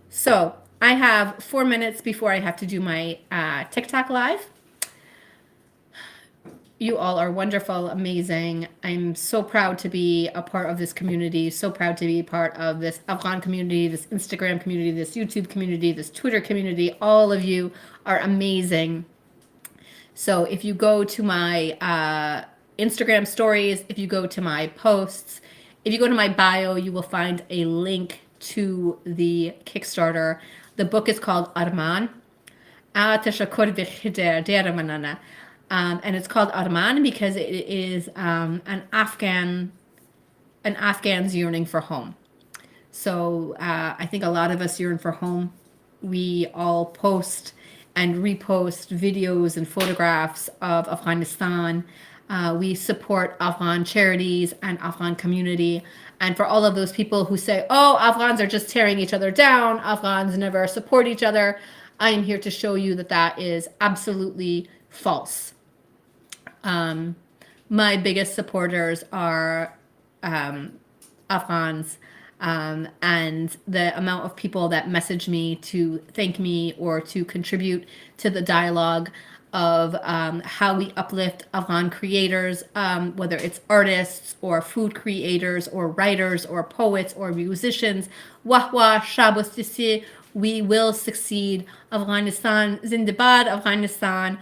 So I have 4 minutes before I have to do my TikTok live. You all are wonderful, amazing. I'm so proud to be a part of this community, so proud to be part of this Afghan community, this Instagram community, this YouTube community, this Twitter community. All of you are amazing. So if you go to my Instagram stories, if you go to my posts, if you go to my bio, you will find a link to the Kickstarter. The book is called Arman. And it's called Arman because it is an Afghan's yearning for home. So I think a lot of us yearn for home. We all post and repost videos and photographs of Afghanistan. We support Afghan charities and Afghan community. And for all of those people who say, oh, Afghans are just tearing each other down, Afghans never support each other, I am here to show you that that is absolutely false. My biggest supporters are Afghans, and the amount of people that message me to thank me or to contribute to the dialogue of how we uplift Afghan creators, whether it's artists or food creators or writers or poets or musicians. Wahwa Shabustisi, we will succeed. Afghanistan, Zindabad, Afghanistan.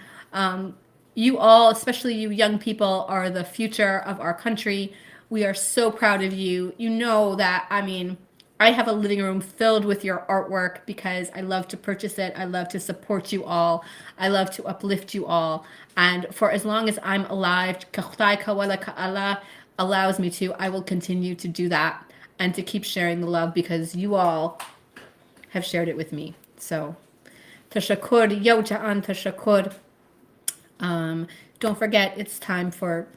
You all, especially you young people, are the future of our country. We are so proud of you. You know that, I have a living room filled with your artwork because I love to purchase it. I love to support you all. I love to uplift you all. And for as long as I'm alive, Allah allows me to, I will continue to do that and to keep sharing the love because you all have shared it with me. So, tashakur, yawja'an tashakur. Don't forget, it's time for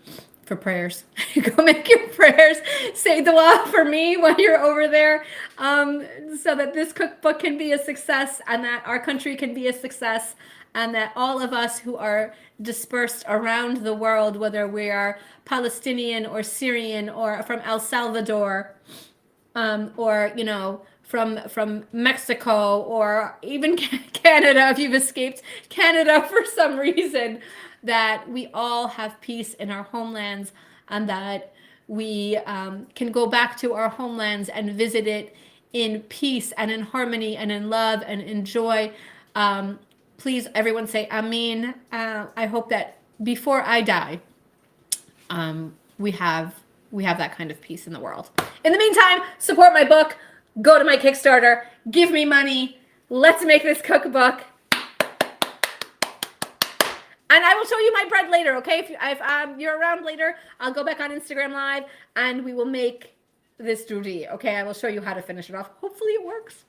prayers. Go make your prayers. Say dua for me while you're over there, so that this cookbook can be a success and that our country can be a success and that all of us who are dispersed around the world, whether we are Palestinian or Syrian or from El Salvador, or, from Mexico or even Canada, if you've escaped Canada for some reason, that we all have peace in our homelands and that we can go back to our homelands and visit it in peace and in harmony and in love and in joy. Please, everyone say Amin. I hope that before I die, we have that kind of peace in the world. In the meantime, support my book. Go to my Kickstarter. Give me money. Let's make this cookbook. And I will show you my bread later, okay? If you're around later, I'll go back on Instagram Live and we will make this duty. Okay, I will show you how to finish it off. Hopefully it works.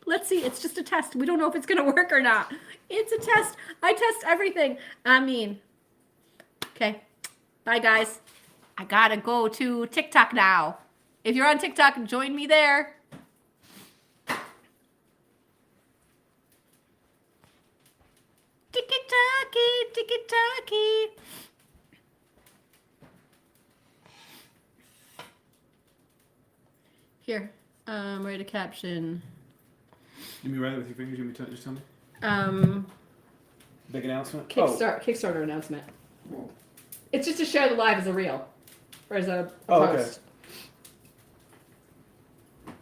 Let's see. It's just a test. We don't know if it's going to work or not. It's a test. I test everything. I mean, okay. Bye, guys. I got to go to TikTok now. If you're on TikTok, join me there. Tiki-taki, tiki-taki. Here, write a caption. You mean write it with your fingers? You want me to just tell me? Big announcement? Kickstarter announcement. It's just to share the live as a reel. Or as a Oh, post. okay.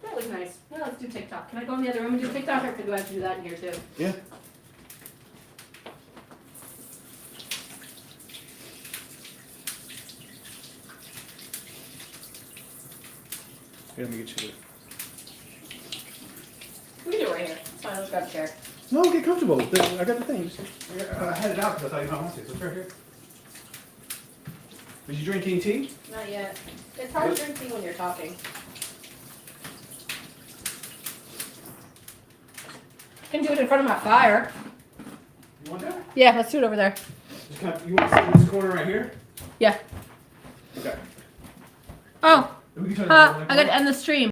That was nice. Well, let's do TikTok. Can I go in the other room and do TikTok, or do I have to do that in here too? Yeah. Here, let me get you We can do it right here. It's fine. Let's grab a chair. No, get comfortable. I got the thing. I had it out because I thought you might want to. So it's right here. Did you drink any tea? Not yet. It's hard to drink tea when you're talking. I can do it in front of my fire. You want that? Yeah, let's do it over there. Just kind of, you want to sit in this corner right here? Yeah. Okay. Oh, We can turn it on. I got to end the stream.